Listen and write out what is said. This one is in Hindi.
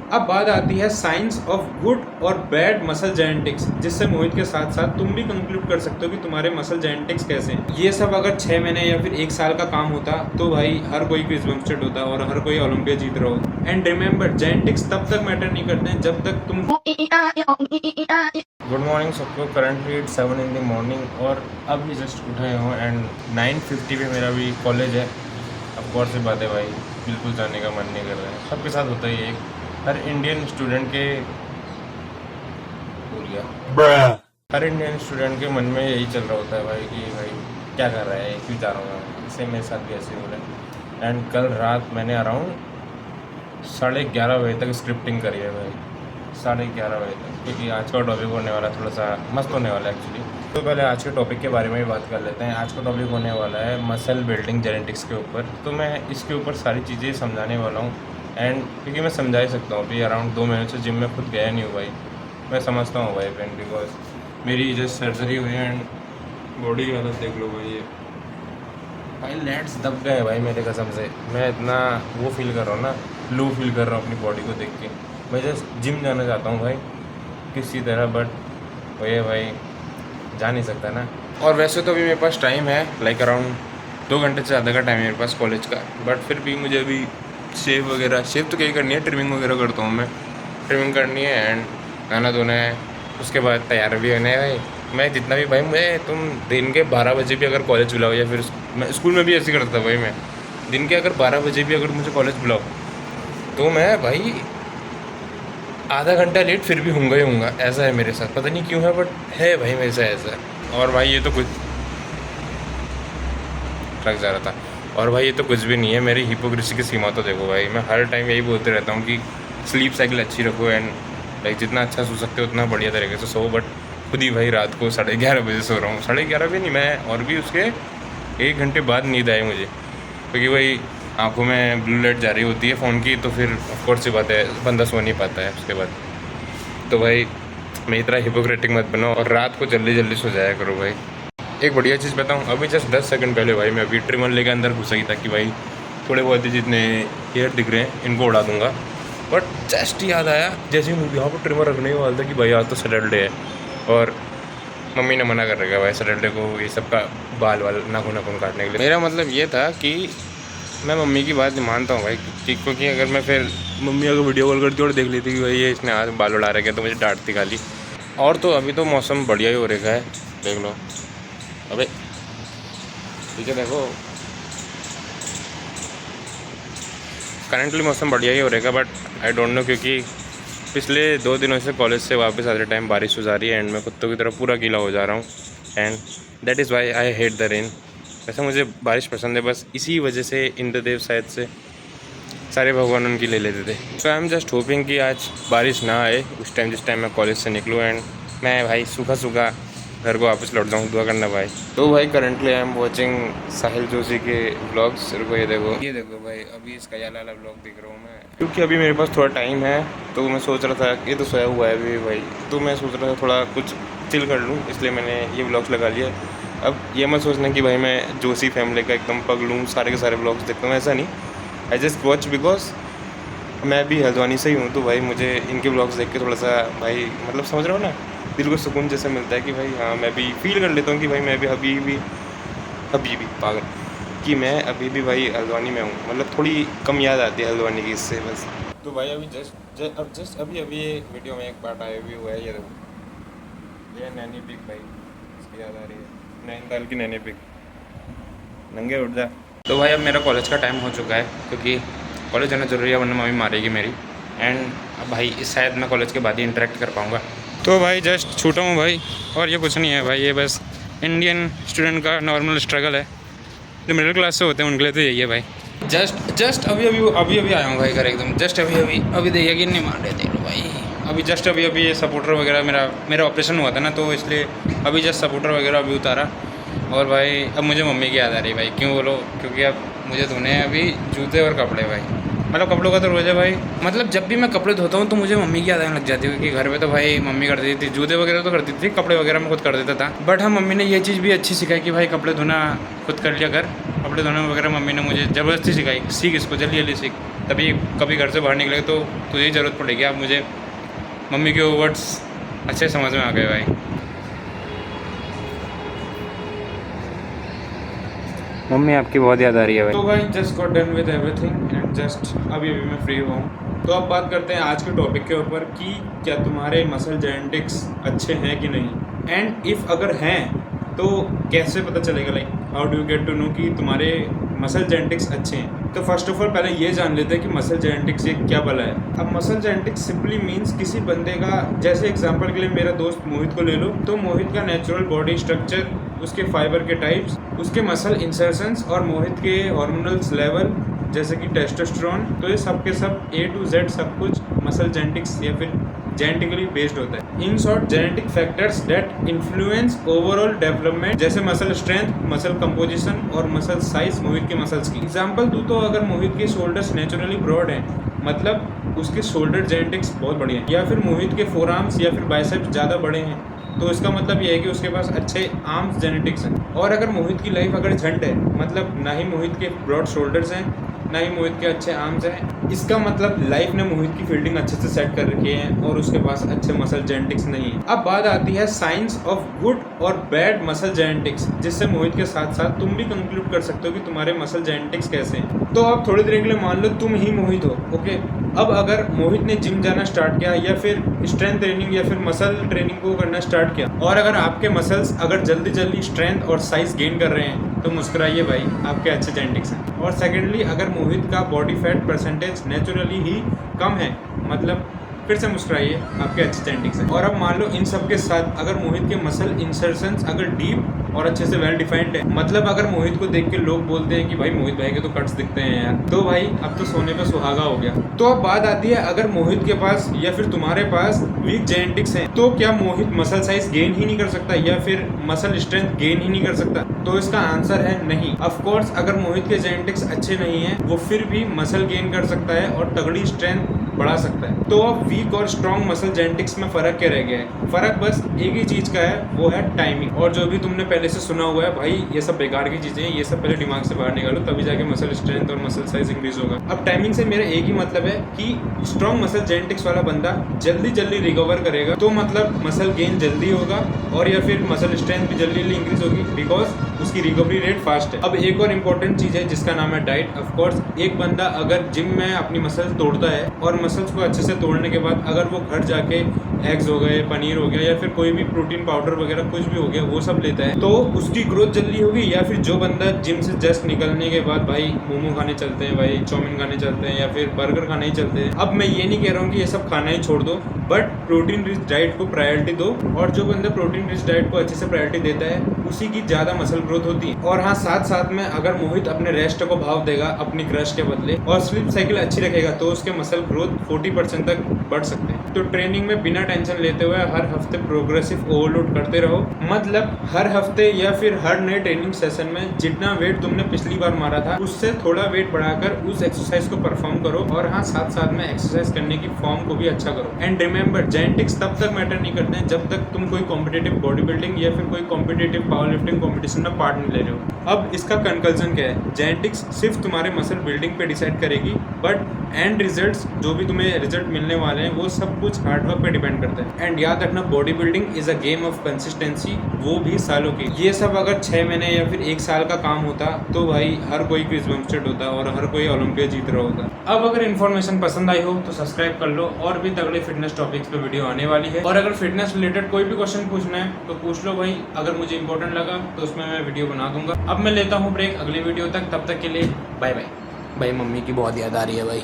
अब बात आती है साइंस ऑफ गुड और बैड मसल जेनेटिक्स, जिससे मोहित के साथ साथ तुम भी कंक्लूड कर सकते हो कि तुम्हारे मसल जेनेटिक्स कैसे हैं। ये सब अगर 6 महीने या फिर 1 साल का काम होता तो भाई हर कोई क्विज बमस्टेड होता और हर कोई ओलंपिया जीत रहा हो। एंड रिमेंबर, जेनेटिक्स तब तक मैटर नहीं करते हैं जब तक तुम। गुड मॉर्निंग सबको। Currently it's 7 in the morning और अभी जस्ट उठे हूँ एंड 9:50 पे मेरा भी कॉलेज है। अब कौन सी बात है भाई, बिल्कुल जाने का मन नहीं कर रहा है। सबके साथ होता ही है, हर इंडियन स्टूडेंट के भूल गया हर इंडियन स्टूडेंट के मन में यही चल रहा होता है भाई कि भाई क्या कर रहा है, क्यों जा रहा हूँ। इससे मेरे साथ भी ऐसे हो रहा है। एंड कल रात मैंने अराउंड 11:30 बजे तक स्क्रिप्टिंग करी है भाई, 11:30 बजे तक, क्योंकि आज का टॉपिक होने वाला थोड़ा सा मस्त होने वाला है एक्चुअली। तो पहले आज के टॉपिक के बारे में भी बात कर लेते हैं। आज का टॉपिक होने वाला है मसल बिल्डिंग जेनेटिक्स के ऊपर। तो मैं इसके ऊपर सारी चीज़ें समझाने वाला हूँ एंड क्योंकि मैं समझा ही सकता हूँ। अभी अराउंड 2 महीने से जिम में खुद गया नहीं हूँ भाई, मैं समझता हूँ भाई फ्रेंड, बिकॉज मेरी जस्ट सर्जरी हुई है एंड बॉडी की हालत देख लो भाई। ये भाई लेट्स दब गए भाई मेरे कसम से। मैं इतना वो फील कर रहा हूँ ना, लू फील कर रहा हूँ अपनी बॉडी को देख के। मैं जस्ट जिम जाना चाहता हूँ भाई किसी तरह, बट वही भाई जा नहीं सकता ना। और वैसे तो अभी मेरे पास टाइम है, लाइक अराउंड 2 घंटे से ज़्यादा का टाइम है मेरे पास कॉलेज का, बट फिर भी मुझे अभी शेव तो क्या ही करनी है, ट्रिमिंग वगैरह करता हूँ मैं। ट्रिमिंग करनी है एंड खाना धोना है, उसके बाद तैयार भी होना है भाई। मैं जितना भी भाई, मैं तुम दिन के 12 बजे भी अगर कॉलेज बुलाओ, या फिर मैं स्कूल में भी ऐसे ही करता था भाई। मैं दिन के अगर 12 बजे भी अगर मुझे कॉलेज बुलाओ तो मैं भाई आधा घंटा लेट फिर भी होऊंगा ही होऊंगा। ऐसा है मेरे साथ, पता नहीं क्यों है, बट है भाई मेरे साथ ऐसा। और भाई ये तो कुछ लग जा रहा था। और भाई ये तो कुछ भी नहीं है, मेरी हिपोक्रेसी की सीमा तो देखो भाई। मैं हर टाइम यही बोलते रहता हूँ कि स्लीप साइकिल अच्छी रखो एंड लाइक जितना अच्छा सो सकते हो उतना बढ़िया तरीके से सो, बट खुद ही भाई रात को 11:30 बजे सो रहा हूँ। 11:30 भी नहीं, मैं और भी उसके 1 घंटे बाद नींद आई मुझे, क्योंकि भाई आंखों में ब्लू लाइट जा रही होती है फ़ोन की, तो फिर ऑफकोर्स सी बात है बंदा सो नहीं पाता है उसके बाद। तो भाई मैं इतना हिपोक्रेटिक मत बनो और रात को जल्दी जल्दी सो जाया करो भाई। एक बढ़िया चीज़ बताऊँ, अभी जस्ट 10 सेकंड पहले भाई मैं अभी ट्रिमर लेके अंदर घुसा ही था कि भाई थोड़े बहुत ही जितने हेयर दिख रहे हैं इनको उड़ा दूंगा, बट जस्ट याद आया जैसे ही यहाँ पर ट्रिमर रखने ही वाला था कि भाई आज तो सैटरडे है और मम्मी ने मना कर रखा है भाई सैटरडे को ये सब का बाल नाखून काटने के लिए। मेरा मतलब ये था कि मैं मम्मी की बात नहीं मानता हूँ भाई, क्योंकि अगर मैं फिर मम्मी अगर वीडियो कॉल करती और देख लेती कि भाई ये इसने आज बाल उड़ा रखे तो मुझे डांटती खाली। और तो अभी तो मौसम बढ़िया ही हो रखा है, देख लो। अबे ठीक है, देखो करंटली मौसम बढ़िया ही हो रहेगा, बट आई डोंट नो, क्योंकि पिछले 2 दिनों से कॉलेज से वापस आते टाइम बारिश हो जा रही है एंड मैं कुत्तों की तरह पूरा गीला हो जा रहा हूँ and that is why I hate the rain. वैसे मुझे बारिश पसंद है, बस इसी वजह से इंद्रदेव शायद से सारे भगवान उनकी ले लेते थे। सो आई एम जस्ट होपिंग कि आज बारिश ना आए उस टाइम जिस टाइम मैं कॉलेज से निकलूँ एंड मैं भाई सूखा सूखा घर को वापस लौट जाऊँ। दुआ करना भाई। तो भाई करंटली आई एम वॉचिंग साहिल जोशी के व्लॉग्स। रुको ये देखो भाई, अभी इसका याला वाला व्लॉग देख रहा हूँ मैं, क्योंकि अभी मेरे पास थोड़ा टाइम है। तो मैं सोच रहा था, ये तो सोया हुआ है अभी भाई, तो मैं सोच रहा था थोड़ा कुछ चिल कर लूँ, इसलिए मैंने ये व्लॉग्स लगा लिया। अब ये मत सोचना कि भाई मैं जोशी फैमिली का एकदम पग लूँ, सारे के सारे व्लॉग्स देखता हूँ, ऐसा नहीं। आई जस्ट वॉच बिकॉज मैं भी हल्द्वानी से ही हूँ, तो भाई मुझे इनके व्लॉग्स देख के थोड़ा सा भाई मतलब समझ रहा हूँ ना, दिल को सुकून जैसा मिलता है कि भाई हाँ मैं भी फील कर लेता हूँ कि भाई मैं भी अभी भी पागल कि मैं अभी भी भाई हल्द्वानी में हूँ। मतलब थोड़ी कम याद आती है हल्द्वानी की इससे बस। तो भाई अभी जस्ट अभी ये वीडियो में एक पार्ट आया भी हुआ है, ये देखो, ये नैनी पिक भाई, इसकी याद आ रही है नैनीताल की नैनी पिक। नंगे उठ जा। तो भाई अब मेरा कॉलेज का टाइम हो चुका है, क्योंकि कॉलेज जाना जरूरी है वरना मम्मी मारेगी मेरी। एंड अब भाई शायद मैं कॉलेज के बाद ही इंटरेक्ट कर पाऊँगा। तो भाई जस्ट छूटा हूँ भाई, और ये कुछ नहीं है भाई, ये बस इंडियन स्टूडेंट का नॉर्मल स्ट्रगल है। जो मिडिल क्लास से होते हैं उनके लिए तो यही है भाई। जस्ट अभी आया हूँ भाई घर एकदम, जस्ट अभी देखिए कि नहीं मार रहे थे भाई। अभी जस्ट अभी ये सपोर्टर वगैरह मेरा ऑपरेशन हुआ था ना, तो इसलिए अभी जस्ट सपोर्टर वगैरह अभी उतारा। और भाई अब मुझे मम्मी की याद आ रही है भाई, क्यों बोलो, क्योंकि अब मुझे धोने हैं अभी जूते और कपड़े भाई। मतलब कपड़ों का तो रोज़ है भाई, मतलब जब भी मैं कपड़े धोता हूँ तो मुझे मम्मी की याद आने लग जाती है, क्योंकि घर पे तो भाई मम्मी कर देती थी, जूते वगैरह तो कर देती थी, कपड़े वगैरह मैं खुद कर देता था। बट हाँ मम्मी ने ये चीज़ भी अच्छी सिखाई कि भाई कपड़े धोना खुद कर लिया कर कपड़े धोने वगैरह मम्मी ने मुझे ज़बरदस्ती सिखाई, सीख इसको, जल्दी जल्दी सीख, तभी कभी घर से बाहर निकले तो तुझे ज़रूरत पड़ेगी। अब मुझे मम्मी के वर्ड्स अच्छे समझ में आ गए भाई। मम्मी आपकी बहुत याद आ रही है भाई। तो भाई just got done with everything and just अभी मैं फ्री हुआ हूँ। तो अब बात करते हैं आज के टॉपिक के ऊपर कि क्या तुम्हारे मसल जेनेटिक्स अच्छे हैं कि नहीं, एंड इफ़ अगर हैं तो कैसे पता चलेगा, like how do you get to know कि तुम्हारे मसल जेनेटिक्स अच्छे हैं। तो फर्स्ट ऑफ ऑल पहले ये जान लेते हैं कि मसल जेनेटिक्स ये क्या भला है। अब मसल जेनेटिक्स सिंपली मीन्स किसी बंदे का, जैसे एग्जांपल के लिए मेरा दोस्त मोहित को ले लो, तो मोहित का नेचुरल बॉडी स्ट्रक्चर, उसके फाइबर के टाइप्स, उसके मसल इंसर्शंस और मोहित के हार्मोनल्स लेवल जैसे कि टेस्टोस्टेरोन, तो ये सब के सब A to Z सब कुछ मसल जेनेटिक्स या फिर जेनेटिकली बेस्ड होता है। In short genetic factors that influence overall development, जैसे मसल स्ट्रेंथ, मसल कंपोजिशन और मसल साइज मोहित के मसल्स की। एग्जांपल दूं तो अगर मोहित के शोल्डर्स नेचुरली ब्रॉड हैं, मतलब उसके शोल्डर जेनेटिक्स बहुत बढ़िया हैं, या फिर मोहित के फोर आर्म्स या फिर बाइसेप्स ज़्यादा बड़े हैं, तो इसका मतलब ये है कि उसके पास अच्छे आर्म्स जेनेटिक्स हैं। और अगर मोहित की लाइफ अगर झंड है, मतलब ना ही मोहित के ब्रॉड शोल्डर्स हैं ना ही मोहित के अच्छे आर्म्स हैं, इसका मतलब लाइफ ने मोहित की फील्डिंग अच्छे से सेट कर रखी है और उसके पास अच्छे मसल जेनेटिक्स नहीं है। अब बात आती है साइंस ऑफ गुड और बैड मसल जेनेटिक्स, जिससे मोहित के साथ साथ तुम भी कंक्लूड कर सकते हो कि तुम्हारे मसल जेनेटिक्स कैसे हैं। तो अब थोड़ी देर के लिए मान लो तुम ही मोहित हो, ओके। अब अगर मोहित ने जिम जाना स्टार्ट किया या फिर स्ट्रेंथ ट्रेनिंग या फिर मसल ट्रेनिंग को करना स्टार्ट किया, और अगर आपके मसल्स अगर जल्दी जल्दी स्ट्रेंथ और साइज गेन कर रहे हैं, तो मुस्कुराइए भाई, आपके अच्छे जेनेटिक्स हैं। और सेकेंडली, अगर मोहित का बॉडी फैट परसेंटेज नेचुरली ही कम है, मतलब फिर से मुस्कुराइए, आपके अच्छे जेनेटिक्स हैं। और अब मान लो इन सब के साथ अगर मोहित के मसल इंसर्शंस अगर डीप और अच्छे से वेल डिफाइंड है, मतलब अगर मोहित को देख के लोग बोलते हैं कि भाई मोहित भाई के तो कट्स दिखते हैं यार, तो भाई अब तो सोने पे सुहागा हो गया। तो अब बात आती है, अगर मोहित के पास या फिर तुम्हारे पास वीक जेनेटिक्स हैं, तो क्या मोहित मसल साइज गेन ही नहीं कर सकता या फिर मसल स्ट्रेंथ गेन ही नहीं कर सकता? तो इसका आंसर है नहीं। ऑफ कोर्स अगर मोहित के जेनेटिक्स अच्छे नहीं है, वो फिर भी मसल गेन कर सकता है और तगड़ी स्ट्रेंथ बढ़ा सकता है। तो अब वीक और स्ट्रॉन्ग मसल जेनेटिक्स में फर्क क्या रह गया है? फर्क बस एक ही चीज का है, वो है टाइमिंग। और जो भी तुमने पहले से सुना हुआ है भाई, ये सब बेकार की चीजें हैं, ये सब पहले दिमाग से बाहर निकालो, तभी जाके मसल स्ट्रेंथ और मसल साइज इंक्रीज होगा। अब टाइमिंग से मेरा एक ही मतलब है कि स्ट्रॉन्ग मसल जेनेटिक्स वाला बंदा जल्दी जल्दी रिकवर करेगा, तो मतलब मसल गेन जल्दी होगा और या फिर मसल स्ट्रेंथ भी जल्दी जल्दी इंक्रीज होगी, बिकॉज उसकी रिकवरी रेट फास्ट है। अब एक और इम्पोर्टेंट चीज है जिसका नाम है डाइट। ऑफ कोर्स एक बंदा अगर जिम में अपनी मसल्स तोड़ता है और मसल्स को अच्छे से तोड़ने के बाद अगर वो घर जाके एग्स हो गए, पनीर हो गया या फिर कोई भी प्रोटीन पाउडर वगैरह कुछ भी हो गया, वो सब लेता है, तो उसकी ग्रोथ जल्दी होगी। या फिर जो बंदा जिम से जस्ट निकलने के बाद भाई मोमो खाने चलते हैं, भाई चाउमीन खाने चलते हैं या फिर बर्गर खाने ही चलते हैं। अब मैं ये नहीं कह रहा हूँ कि ये सब खाना ही छोड़ दो, बट प्रोटीन रिच डाइट को प्रायोरिटी दो, और जो बंदा प्रोटीन रिच डाइट को अच्छे से प्रायोरिटी देता है उसी की ज़्यादा मसल ग्रोथ होती है। और हाँ, साथ साथ में अगर मोहित अपने रेस्ट को भाव देगा अपनी क्रश के बदले और स्लीप साइकिल अच्छी रखेगा, तो उसके मसल ग्रोथ 40% तक बढ़ सकते हैं। तो ट्रेनिंग में बिना टेंशन लेते हुए हर हफ्ते प्रोग्रेसिव ओवरलोड करते रहो, मतलब हर हफ्ते या फिर हर नए ट्रेनिंग सेशन में जितना वेट तुमने पिछली बार मारा था उससे थोड़ा वेट बढ़ाकर उस एक्सरसाइज को परफॉर्म करो। और हाँ, साथ साथ में एक्सरसाइज करने की फॉर्म को भी अच्छा करो। एंड रिमेंबर, जेनेटिक्स तब तक मैटर नहीं करते हैं जब तक तुम कोई कॉम्पिटिटिव बॉडी बिल्डिंग या फिर कोई कॉम्पिटिटिव पावर लिफ्टिंग कॉम्पिटिशन में पार्ट नहीं ले रहे हो। अब इसका कंक्लूजन क्या है? जेनेटिक्स सिर्फ तुम्हारे मसल बिल्डिंग पे डिसाइड करेगी, बट एंड रिजल्ट्स जो भी तुम्हें रिजल्ट मिलने वाले हैं वो सब कुछ हार्डवर्क पे डिपेंड करता है। एंड याद रखना, body building is a game of consistency, वो भी सालों की। ये सब अगर 6 महीने या फिर 1 साल का काम होता तो भाई हर कोई क्रिस बमस्टेड होता और हर कोई ओलंपिया जीत रहा होता। अब अगर इन्फॉर्मेशन पसंद आई हो तो सब्सक्राइब कर लो, और भी तगड़े फिटनेस टॉपिक्स पे वीडियो आने वाली है। और अगर फिटनेस रिलेटेड कोई भी क्वेश्चन पूछना है तो पूछ लो भाई, अगर मुझे इंपॉर्टेंट लगा तो उसमें मैं वीडियो बना दूंगा। अब मैं लेता हूँ ब्रेक, अगली वीडियो तक, तब तक के लिए बाय बाय। भाई मम्मी की बहुत याद आ रही है भाई।